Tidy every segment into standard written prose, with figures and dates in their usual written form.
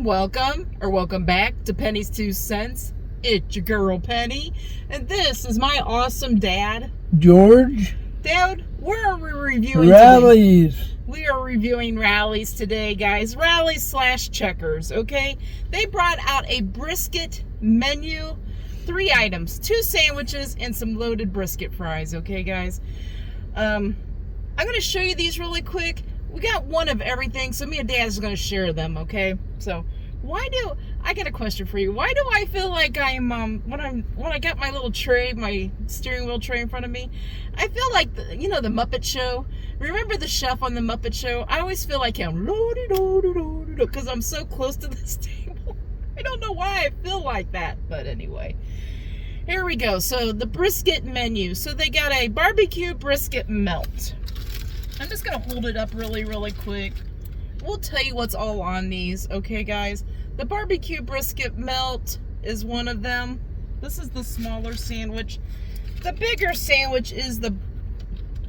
Welcome back to Penny's 2 Cents. It's your girl Penny, and this is my awesome dad, George. Dad, where are we reviewing Rallies. today? We are reviewing Rallies today, guys. Rallies/Checkers, okay? They brought out a brisket menu, 3 items, 2 sandwiches, and some loaded brisket fries, okay, guys? I'm going to show you these really quick. We got one of everything, so me and Dad is going to share them, okay? So, I got a question for you. Why do I feel like I'm, when I got my little tray, my steering wheel tray in front of me, I feel like, the Muppet Show? Remember the chef on the Muppet Show? I always feel like him, because I'm so close to this table. I don't know why I feel like that, but anyway. Here we go. So, the brisket menu. So, they got a barbecue brisket melt. I'm just going to hold it up really quick. We'll tell you what's all on these, okay, guys? The barbecue brisket melt is one of them. This is the smaller sandwich. The bigger sandwich is the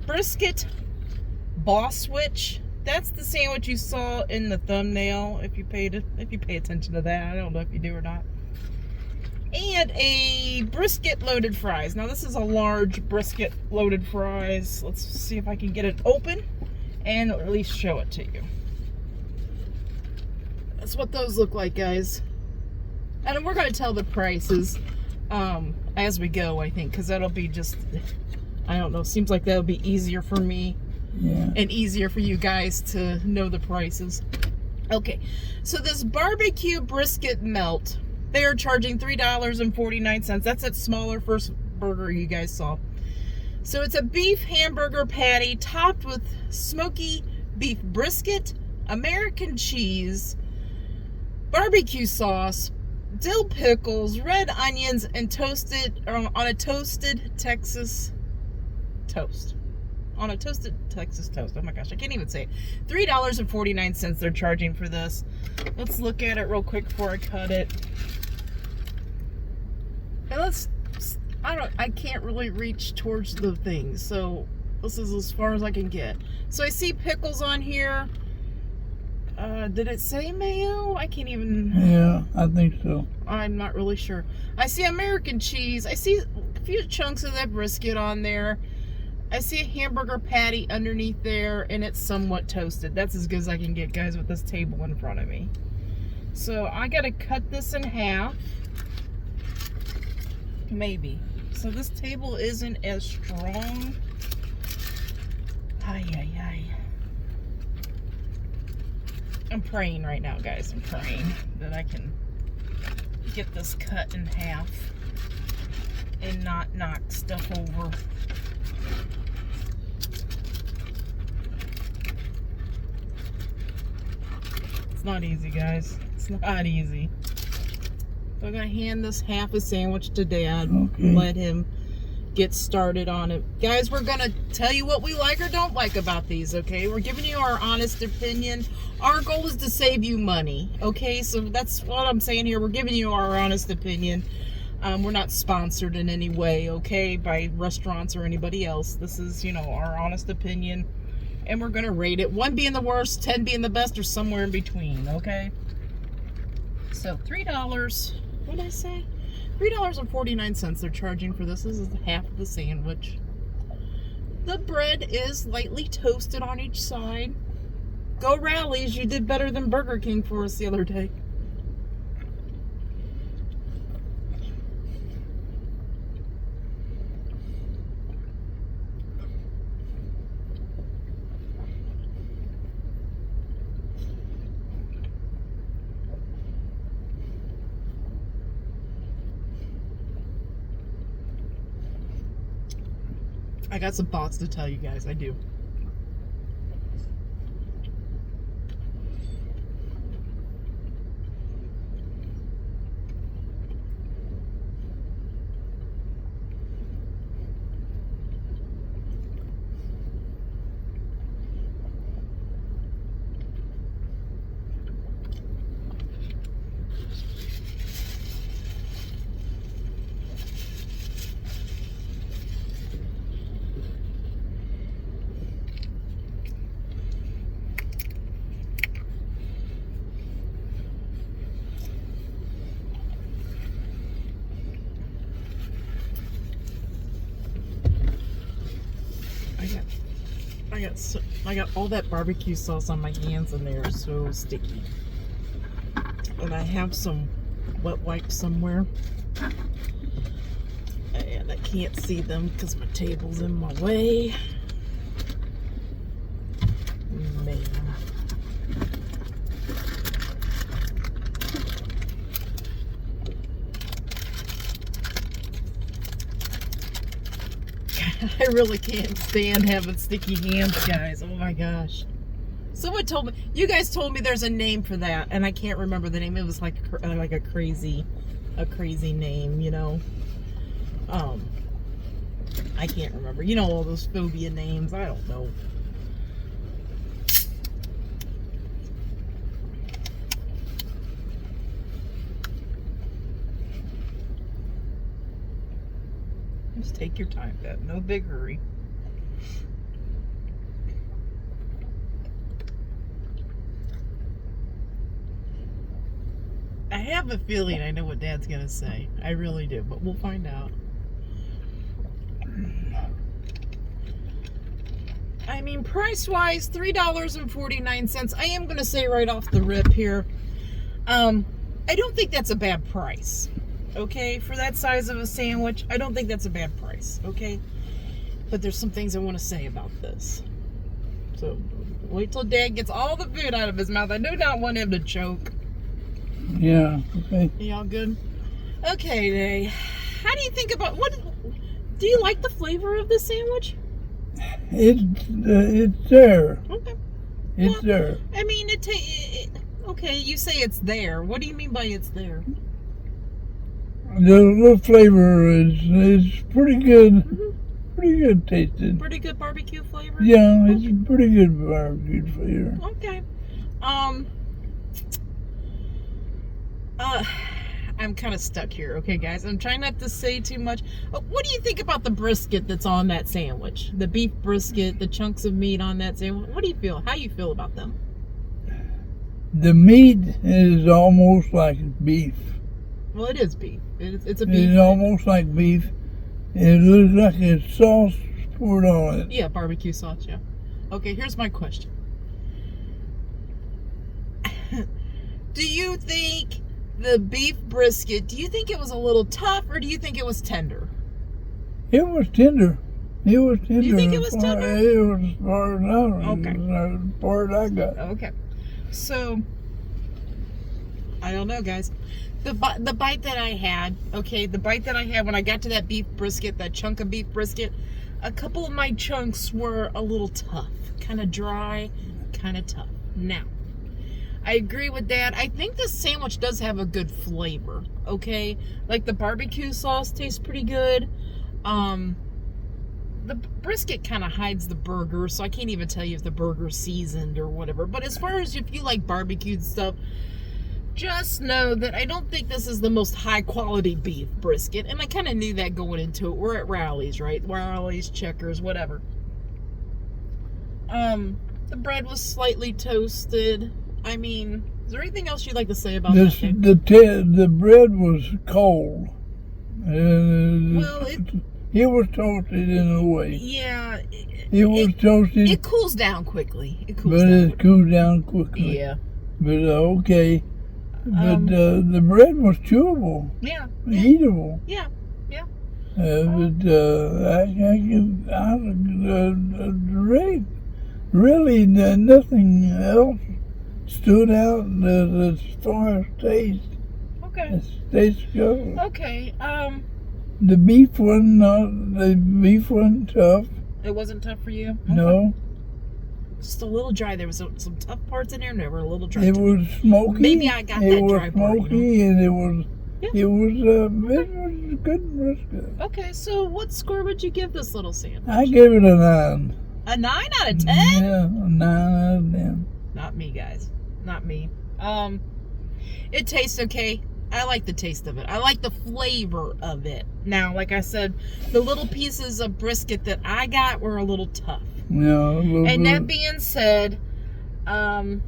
brisket Bosswich. That's the sandwich you saw in the thumbnail, if you pay attention to that. I don't know if you do or not. And a brisket loaded fries. Now this is a large brisket loaded fries. Let's see if I can get it open and at least show it to you. That's what those look like, guys. And we're going to tell the prices as we go, I think, because that'll be just, I don't know, seems like that'll be easier for me and easier for you guys to know the prices. Okay, so this barbecue brisket melt, they are charging $3.49. That's that smaller first burger you guys saw. So it's a beef hamburger patty topped with smoky beef brisket, American cheese, barbecue sauce, dill pickles, red onions, and toasted on a toasted Texas toast. On a toasted Texas toast. Oh my gosh, I can't even say it. $3.49 they're charging for this. Let's look at it real quick before I cut it. And I can't really reach towards the thing, so this is as far as I can get. So I see pickles on here. Did it say mayo? I can't even... Yeah, I think so. I'm not really sure. I see American cheese. I see a few chunks of that brisket on there. I see a hamburger patty underneath there, and it's somewhat toasted. That's as good as I can get, guys, with this table in front of me. So I gotta cut this in half. Maybe. So this table isn't as strong. I'm praying right now, guys. I'm praying that I can get this cut in half and not knock stuff over. It's not easy, guys. It's not easy. So I'm going to hand this half a sandwich to Dad. Okay. Let him get started on it. Guys, we're going to tell you what we like or don't like about these, okay? We're giving you our honest opinion. Our goal is to save you money, okay? So that's what I'm saying here. We're giving you our honest opinion. We're not sponsored in any way, okay, by restaurants or anybody else. This is, our honest opinion. And we're going to rate it. 1 being the worst, 10 being the best, or somewhere in between, okay? So $3. What did I say? $3.49 they're charging for this. This is half of the sandwich. The bread is lightly toasted on each side. Go Rallies, you did better than Burger King for us the other day. I got some thoughts to tell you guys. I do. I got all that barbecue sauce on my hands and they're so sticky. And I have some wet wipes somewhere. And I can't see them because my table's in my way. Man. I really can't stand having sticky hands, guys. Oh my gosh. Someone told me, you guys told me there's a name for that, and I can't remember the name. It was like a crazy name, you know. I can't remember. You know, all those phobia names. I don't know. Just take your time, Dad. No big hurry. I have a feeling I know what Dad's gonna say. I really do, but we'll find out. I mean, price-wise, $3.49. I am gonna say right off the rip here, I don't think that's a bad price. Okay, for that size of a sandwich, I don't think that's a bad price. Okay, but there's some things I want to say about this. So wait till Dad gets all the food out of his mouth. I do not want him to choke. Yeah. Okay. Y'all good? Okay, Day. How do you think about do you like the flavor of this sandwich? It's there. Okay. It's there. I mean, okay, you say it's there. What do you mean by it's there? The flavor is pretty good. Mm-hmm. Pretty good tasted. Pretty good barbecue flavor? Yeah, it's a pretty good barbecue flavor. Okay. I'm kind of stuck here, okay, guys? I'm trying not to say too much. What do you think about the brisket that's on that sandwich? The beef brisket, the chunks of meat on that sandwich. What do you feel? How do you feel about them? The meat is almost like beef. Well, it is beef. It's a beef. It's almost like beef. It looks like a sauce poured on it. Yeah, barbecue sauce, yeah. Okay, here's my question. Do you think the beef brisket, do you think it was a little tough or do you think it was tender? It was tender. It was tender. You think it was tender? It was as far as I Okay. as far as I got. Okay. So, I don't know, guys. The bite that I had, okay, the bite that I had when I got to that beef brisket, that chunk of beef brisket, a couple of my chunks were a little tough. Kind of dry, kind of tough. Now, I agree with that. I think this sandwich does have a good flavor, okay? Like the barbecue sauce tastes pretty good. The brisket kind of hides the burger, so I can't even tell you if the burger's seasoned or whatever. But as far as if you like barbecued stuff, just know that I don't think this is the most high quality beef brisket. And I kind of knew that going into it. We're at Rallies, right? Rallies, Checkers, whatever. The bread was slightly toasted. I mean, is there anything else you'd like to say about that? The bread was cold. Well, it was toasted in a way. Yeah. It was toasted. It cools down quickly. It cools down quickly. Yeah. But okay. But the bread was chewable. Yeah. Eatable. Yeah. Yeah. Really nothing else stood out as far as taste. Okay. As taste goes. Okay. The beef wasn't tough. It wasn't tough for you? Okay. No. Just a little dry. There was some tough parts in there, and they were a little dry. It was smoky. Maybe I got that dry part. It was smoky, and it was Yeah. it was good brisket. Okay, so what score would you give this little sandwich? I gave it a 9. A 9 out of 10? Yeah, a 9 out of 10. Not me, guys. Not me. It tastes okay. I like the taste of it. I like the flavor of it. Now, like I said, the little pieces of brisket that I got were a little tough. Yeah. And that being said, I'm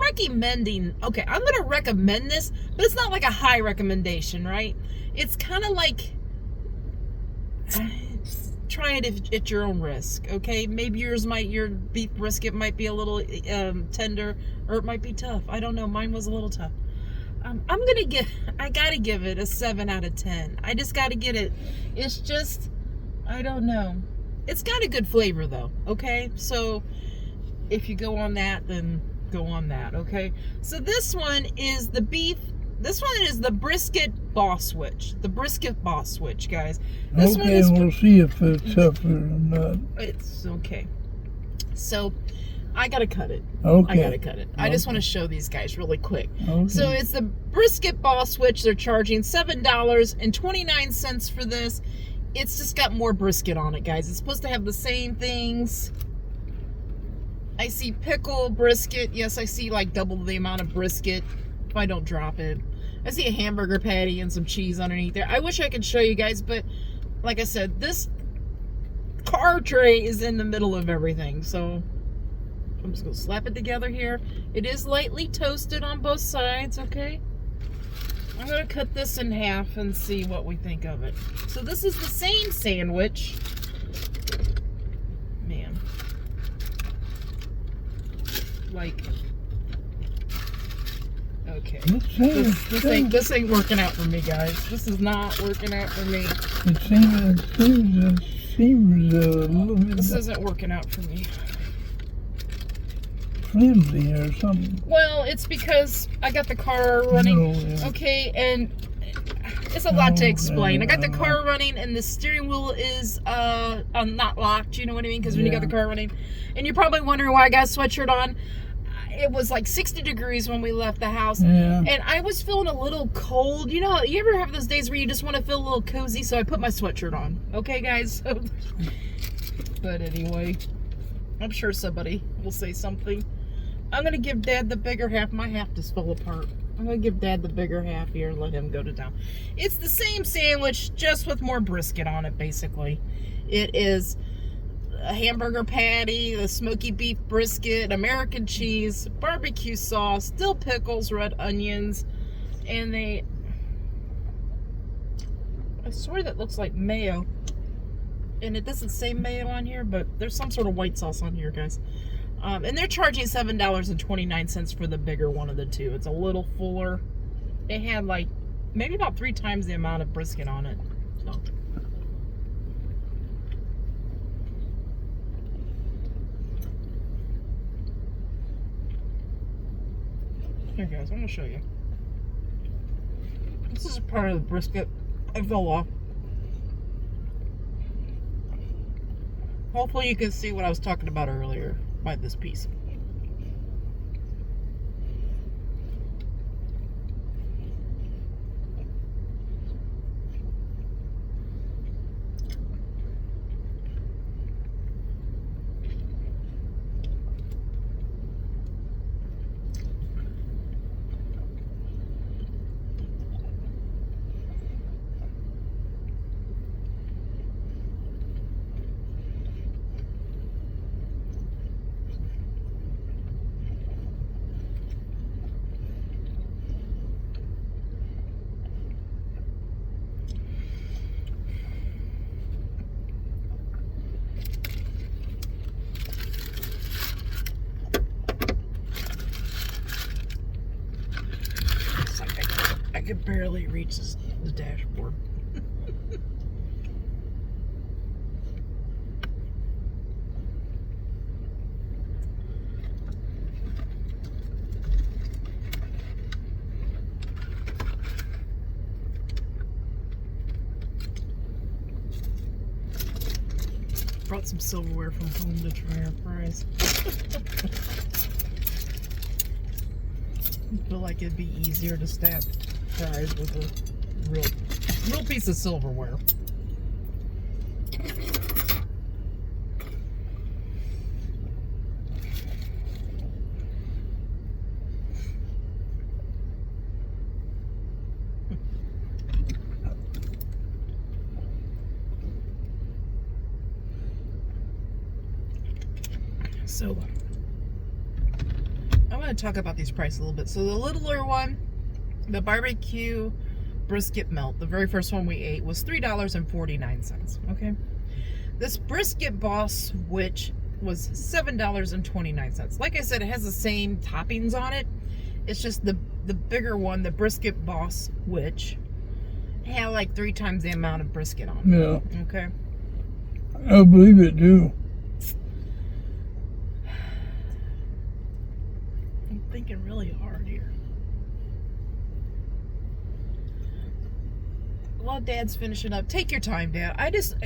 recommending, okay, I'm going to recommend this, but it's not like a high recommendation, right? It's kind of like, try it at your own risk, okay? Maybe your beef brisket might be a little tender, or it might be tough. I don't know. Mine was a little tough. I gotta give it a 7 out of 10. I just gotta get it. It's just, I don't know. It's got a good flavor though, okay? So if you go on that, then go on that, okay? So this one is the beef. This one is the brisket Bosswich. The brisket Bosswich, guys. This one Okay, is, we'll see if it's tougher or not. it's okay. So I gotta cut it. Okay. I gotta cut it. I just want to show these guys really quick. Okay. So it's the brisket Bosswich. They're charging $7.29 for this. It's just got more brisket on it, guys. It's supposed to have the same things. I see pickle brisket. Yes, I see like double the amount of brisket if I don't drop it. I see a hamburger patty and some cheese underneath there. I wish I could show you guys, but like I said, this car tray is in the middle of everything. So I'm just gonna slap it together here. It is lightly toasted on both sides, okay? I'm gonna cut this in half and see what we think of it. So this is the same sandwich. Man. Like, okay. This ain't working out for me, guys. This is not working out for me. It seems a little bit This isn't working out for me. flimsy or something. Well, it's because I got the car running. No, yeah. Okay, and it's a lot to explain. I got the car running and the steering wheel is not locked, you know what I mean? Because when you got the car running, and you're probably wondering why I got a sweatshirt on. It was like 60 degrees when we left the house, and I was feeling a little cold. You know, you ever have those days where you just want to feel a little cozy? So I put my sweatshirt on. Okay, guys? But anyway, I'm sure somebody will say something. I'm going to give Dad the bigger half. My half just fell apart. I'm going to give Dad the bigger half here and let him go to town. It's the same sandwich, just with more brisket on it, basically. It is a hamburger patty, the smoky beef brisket, American cheese, barbecue sauce, dill pickles, red onions, and I swear that looks like mayo. And it doesn't say mayo on here, but there's some sort of white sauce on here, guys. And they're charging $7.29 for the bigger one of the two. It's a little fuller. It had like maybe about 3 times the amount of brisket on it. So. Here, guys, I'm gonna show you. This is a part of the brisket. I fell off. Hopefully you can see what I was talking about earlier by this piece. I could barely reach the dashboard. Brought some silverware from home to try our fries. I feel like it'd be easier to stab fries with a real piece of silverware. So I want to talk about these prices a little bit. So the littler one, the barbecue brisket melt, the very first one we ate, was $3.49. Okay. This brisket Bosswich was $7.29. Like I said, it has the same toppings on it. It's just the bigger one, the brisket Bosswich, had like 3 times the amount of brisket on it. Yeah. Okay. I believe it too. I'm thinking really hard here. While Dad's finishing up, take your time, Dad.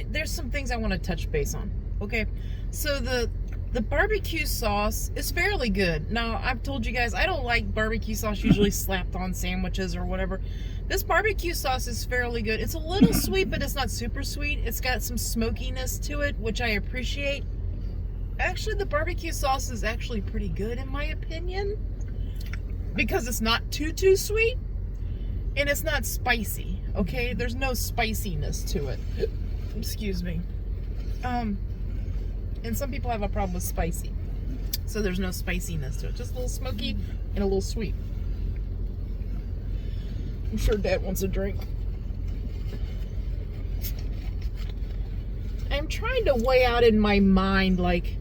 There's some things I want to touch base on. Okay, so the barbecue sauce is fairly good. Now, I've told you guys I don't like barbecue sauce usually slapped on sandwiches or whatever. This barbecue sauce is fairly good. It's a little sweet, but it's not super sweet. It's got some smokiness to it, which I appreciate. Actually, the barbecue sauce is actually pretty good in my opinion, because it's not too sweet and it's not spicy. Okay, there's no spiciness to it. Excuse me. And some people have a problem with spicy, so there's no spiciness to it. Just a little smoky and a little sweet. I'm sure Dad wants a drink. I'm trying to weigh out in my mind, like,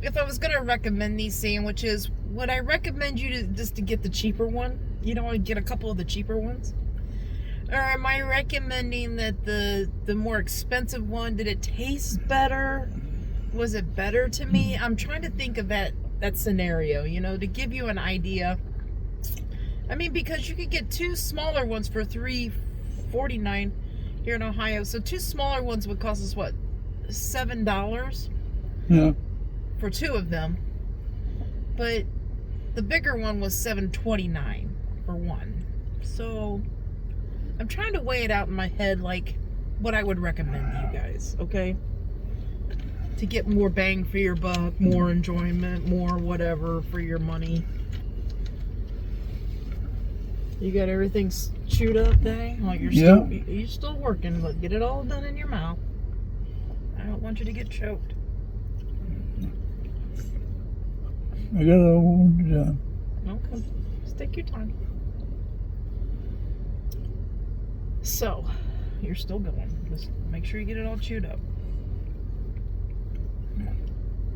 if I was going to recommend these sandwiches, would I recommend you to get the cheaper one? You know, get a couple of the cheaper ones? Or am I recommending that the more expensive one, did it taste better? Was it better to me? I'm trying to think of that scenario, you know, to give you an idea. I mean, because you could get 2 smaller ones for $3.49 here in Ohio. So 2 smaller ones would cost us what, $7? Yeah. For 2 of them. But the bigger one was $7.29 for 1. So I'm trying to weigh it out in my head, like what I would recommend to you guys, okay? To get more bang for your buck, more enjoyment, more whatever for your money. You got everything chewed up, dang? Like you're still working, but get it all done in your mouth. I don't want you to get choked. I got it all done. Okay, just take your time. So, you're still going. Just make sure you get it all chewed up.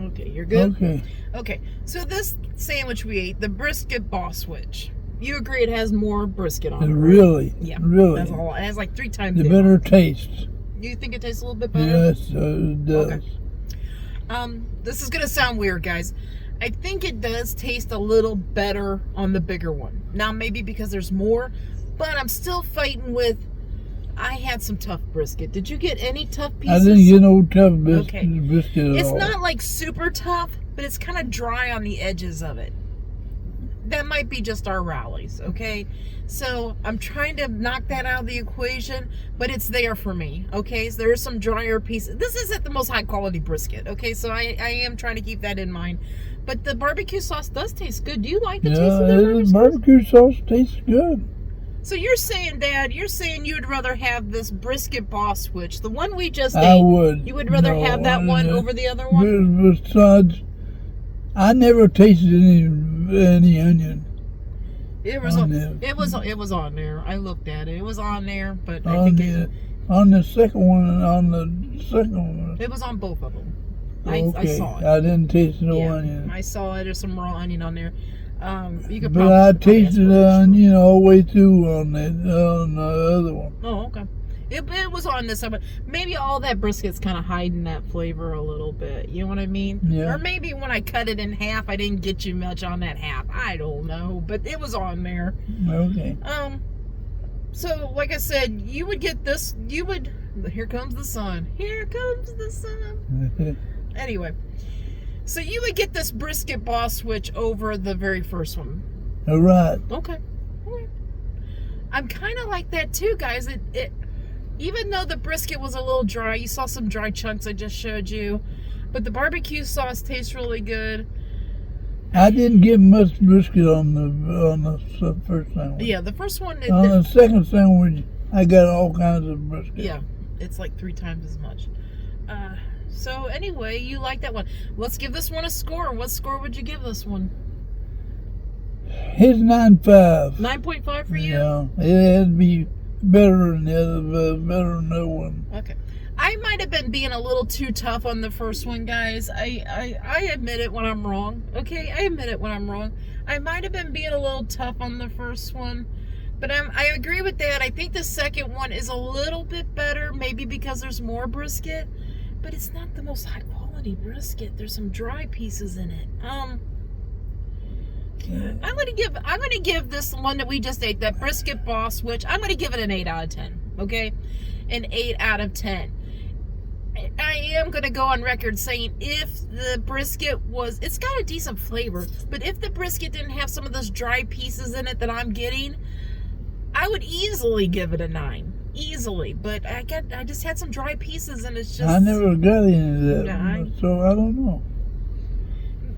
Okay, you're good? Okay, so this sandwich we ate, the brisket Bosswich. You agree it has more brisket on it, right? Really? Yeah. Really? That's a lot. It has like 3 times the better taste. You think it tastes a little bit better? Yes, it does. Okay. This is going to sound weird, guys. I think it does taste a little better on the bigger one. Now, maybe because there's more, but I'm still fighting with, I had some tough brisket. Did you get any tough pieces? I didn't get no tough brisket at all. It's not like super tough, but it's kind of dry on the edges of it. That might be just our Rallies, okay? So I'm trying to knock that out of the equation, but it's there for me, okay? So there are some drier pieces. This isn't the most high quality brisket, okay? So I am trying to keep that in mind. But the barbecue sauce does taste good. Do you like the taste of the barbecue sauce tastes good. So you're saying, Dad, you would rather have this brisket Bosswich, the one we just ate. I would. You would rather have that one over the other one? Besides, I never tasted any onion. It was on there. I looked at it. It was on there, but on the second one, it was on both of them. Okay. I saw it. I didn't taste no onion. I saw it. There's some raw onion on there. You could but I tasted the onion all the way through on the other one. Oh, okay. It was on this one. Maybe all that brisket's kind of hiding that flavor a little bit. You know what I mean? Yeah. Or maybe when I cut it in half, I didn't get you much on that half. I don't know, but it was on there. Okay. So like I said, you would get this. Here comes the sun. Here comes the sun. Anyway, so you would get this brisket Bosswich over the very first one. All right. Okay. I'm kind of like that too, guys. It even though the brisket was a little dry, you saw some dry chunks I just showed you, but the barbecue sauce tastes really good. I didn't get much brisket on the first sandwich. Yeah, the first one. On the second sandwich, I got all kinds of brisket. Yeah, it's like 3 times as much. So anyway, you like that one. Let's give this one a score. What score would you give this one? It's 9.5. 9.5 for you? Yeah, it had to be better than the other one. Okay. I might might have been being a little too tough on the first one, guys. I admit it when I'm wrong. Okay, I admit it when I'm wrong. I might have been being a little tough on the first one, but I agree with that. I think the second one is a little bit better, maybe because there's more brisket, but it's not the most high quality brisket. There's some dry pieces in it. I'm gonna give this one that we just ate, that brisket Bosswich, I'm gonna give it an 8 out of 10. Okay, an 8 out of 10. I am going to go on record saying if the brisket was, it's got a decent flavor, but if the brisket didn't have some of those dry pieces in it that I'm getting, I would easily give it a 9. Easily. But I just had some dry pieces and it's just... I never got any of that, so I don't know.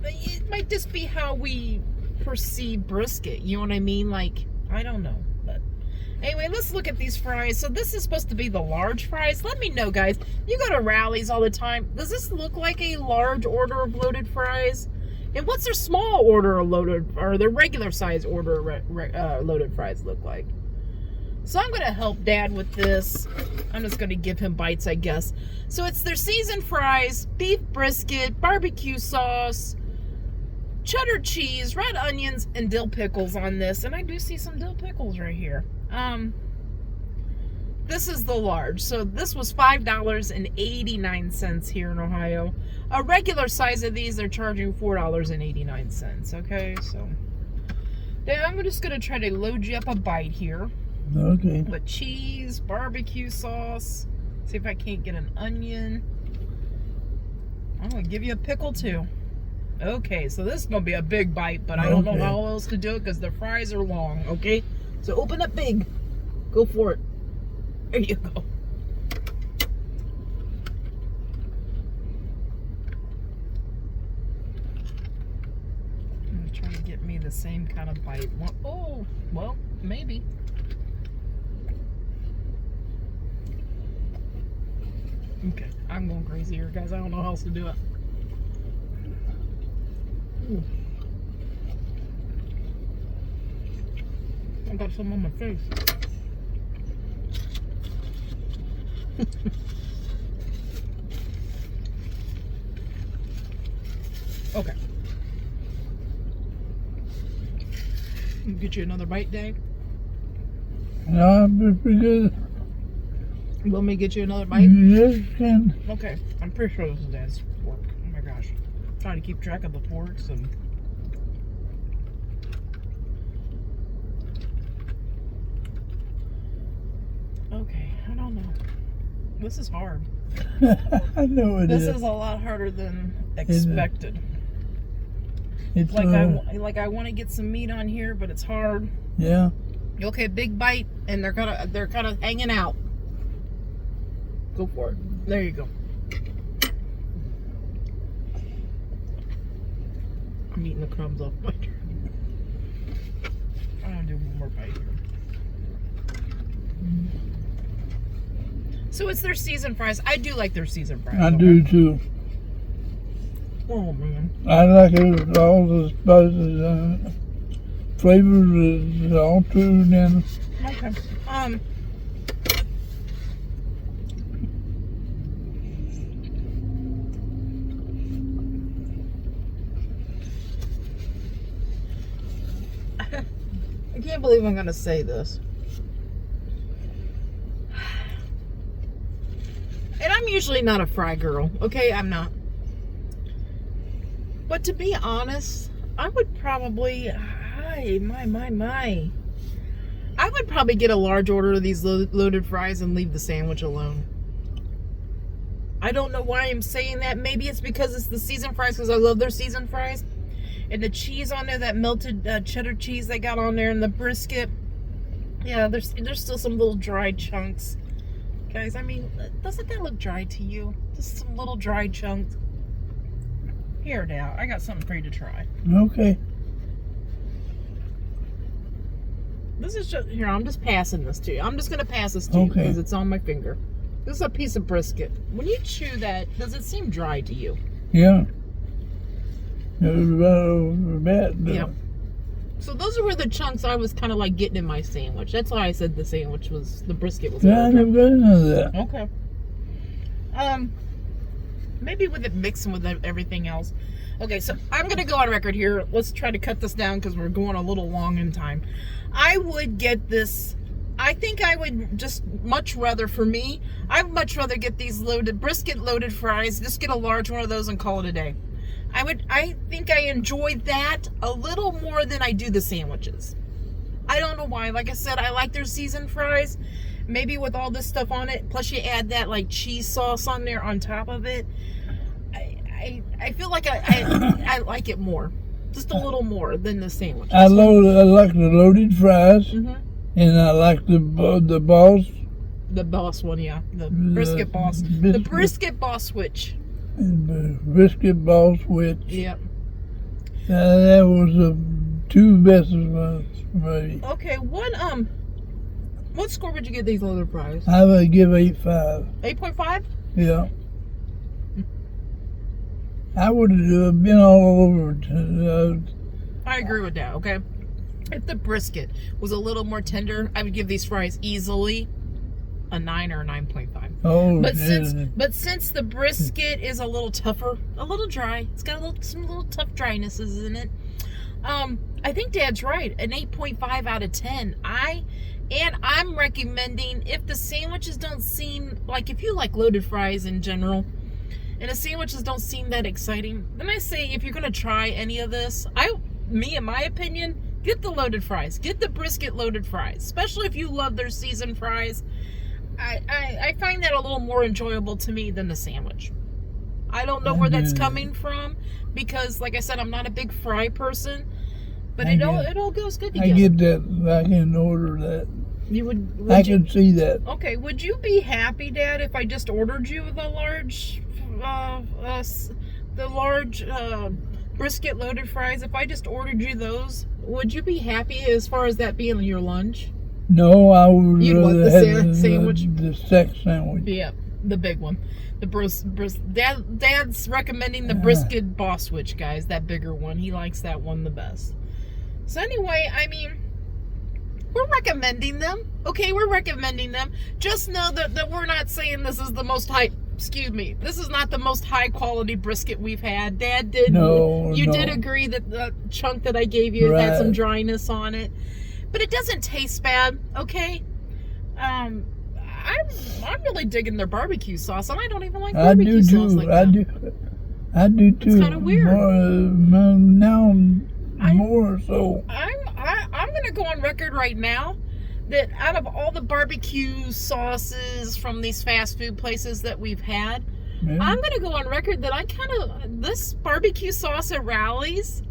It might just be how we perceive brisket, you know what I mean? Like, I don't know. But anyway, let's look at these fries. So this is supposed to be the large fries. Let me know, guys. You go to Rallies all the time. Does this look like a large order of loaded fries? And what's their small order of loaded, or their regular size order loaded fries look like? So I'm going to help Dad with this. I'm just going to give him bites, I guess. So it's their seasoned fries, beef brisket, barbecue sauce, cheddar cheese, red onions, and dill pickles on this. And I do see some dill pickles right here. This is the large. So this was $5.89 here in Ohio. A regular size of these, they're charging $4.89. Okay, so then I'm just going to try to load you up a bite here. Okay. With cheese, barbecue sauce. See if I can't get an onion. I'm going to give you a pickle too. Okay, so this is going to be a big bite, but I don't know how else to do it because the fries are long, okay? So open up big. Go for it. There you go. I'm going to try to get me the same kind of bite. Oh, well, maybe. Okay, I'm going crazy here, guys. I don't know how else to do it. Ooh. I got some on my face. Okay. Get you another bite, Dave? No, I'm pretty good. You want me to get you another bite? Yes, can. Okay. I'm pretty sure this is Dad's fork. Oh my gosh. I'm trying to keep track of the forks and... Okay, I don't know. This is hard. I know it is. This is a lot harder than expected. It's like I want to get some meat on here, but it's hard. Yeah. Okay, big bite, and they're kind of hanging out. Go for it. There you go. I'm eating the crumbs off my turn. I'm gonna do one more bite here. So it's their seasoned fries. I do like their seasoned fries. I do too. Oh man. I like it, all the spices, flavors is all true then. Okay. I can't believe I'm gonna say this. And I'm usually not a fry girl, okay? I'm not. But to be honest, I would probably, I would probably get a large order of these loaded fries and leave the sandwich alone. I don't know why I'm saying that. Maybe it's because it's the seasoned fries, because I love their seasoned fries. And the cheese on there, that melted cheddar cheese they got on there, and the brisket. Yeah, there's still some little dry chunks. Guys, I mean, doesn't that look dry to you? Just some little dry chunks. Here now, I got something for you to try. Okay. This is just, here, I'm just passing this to you. I'm just going to pass this to you because it's on my finger. This is a piece of brisket. When you chew that, does it seem dry to you? Yeah. It was about over that. Yeah. So those were the chunks I was kind of like getting in my sandwich. That's why I said the sandwich was, the brisket was. Yeah, I never got none of that. Okay. Maybe with it mixing with everything else. Okay, so I'm gonna go on record here. Let's try to cut this down because we're going a little long in time. I would get this. I think I would just much rather, for me, I'd much rather get these brisket loaded fries. Just get a large one of those and call it a day. I think I enjoy that a little more than I do the sandwiches. I don't know why. Like I said, I like their seasoned fries. Maybe with all this stuff on it, plus you add that like cheese sauce on there on top of it. I feel like I like it more, just a little more than the sandwiches. I like the loaded fries, Mm-hmm. and I like the Boss. The Boss one, yeah, the Brisket Boss, the Brisket Bosswich. Brisket Bosswich. Yep. That was the two best ones for me. Okay, what score would you give these loaded fries? I would give 8.5. 8.5? Yeah. I would have been all over. I agree with that. Okay, if the brisket was a little more tender, I would give these fries easily a 9 or a 9.5. Oh, but since the brisket is a little tougher, a little dry, it's got some little tough drynesses in it. I think Dad's right. An 8.5 out of 10. I'm recommending, if the sandwiches don't seem like, if you like loaded fries in general, and the sandwiches don't seem that exciting, then I say if you're gonna try any of this, in my opinion, get the loaded fries. Get the brisket loaded fries, especially if you love their seasoned fries. I find that a little more enjoyable to me than the sandwich. I don't know where that's coming from because, like I said, I'm not a big fry person, but it all goes good together. I get that. I can order that. You would I can see that. Okay, would you be happy, Dad, if I just ordered you the large brisket loaded fries? If I just ordered you those, would you be happy as far as that being your lunch? No, I would You'd want rather the have sandwich? the steak sandwich. Yeah, the big one. The Dad's recommending the brisket Bosswich, guys. That bigger one. He likes that one the best. So anyway, I mean, we're recommending them. Okay, we're recommending them. Just know that we're not saying this is the most high. Excuse me. This is not the most high quality brisket we've had. Dad did. You did agree that the chunk that I gave you had some dryness on it, but it doesn't taste bad. Okay. I'm really digging their barbecue sauce, and I don't even like barbecue sauce like that. I do too. It's kind of weird. More so. I'm gonna go on record right now that out of all the barbecue sauces from these fast food places that we've had, I'm gonna go on record that this barbecue sauce at Rallies,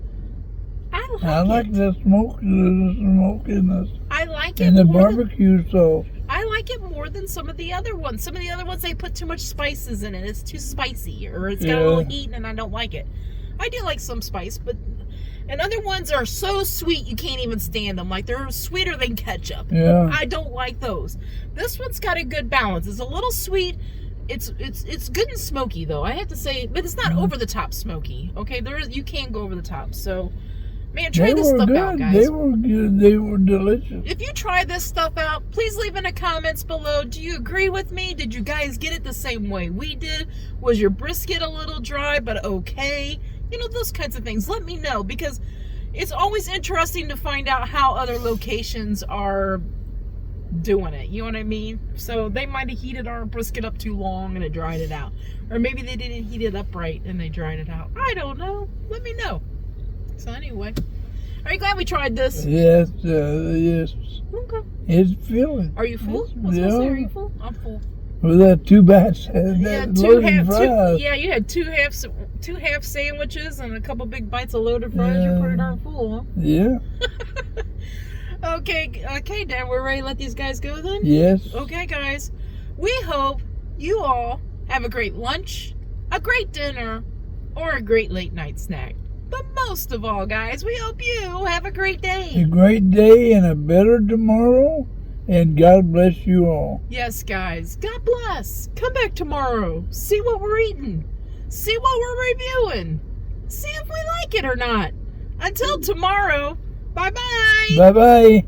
I like the smokiness. I like it. And the barbecue sauce. I like it more than some of the other ones. Some of the other ones, they put too much spices in it. It's too spicy, or it's got a little heat, and I don't like it. I do like some spice, and other ones are so sweet you can't even stand them. Like, they're sweeter than ketchup. Yeah. I don't like those. This one's got a good balance. It's a little sweet. It's good and smoky, though, I have to say, but it's not over the top smoky. Okay, you can't go over the top. So, man, try this stuff out, guys. They were good. They were delicious. If you try this stuff out, please leave in the comments below. Do you agree with me? Did you guys get it the same way we did? Was your brisket a little dry, but okay? You know, those kinds of things. Let me know, because it's always interesting to find out how other locations are doing it. You know what I mean? So they might have heated our brisket up too long and it dried it out. Or maybe they didn't heat it up right and they dried it out. I don't know. Let me know. So anyway, are you glad we tried this? Yes, yes. Okay. It's filling. Are you full? Are you full? I'm full. With that 2 batch, you had two half sandwiches and a couple big bites of loaded fries. You're pretty darn full, huh? Yeah. Okay, Dad, we're ready to let these guys go then? Yes. Okay, guys. We hope you all have a great lunch, a great dinner, or a great late night snack. But most of all, guys, we hope you have a great day. A great day and a better tomorrow. And God bless you all. Yes, guys. God bless. Come back tomorrow. See what we're eating. See what we're reviewing. See if we like it or not. Until tomorrow, bye-bye. Bye-bye.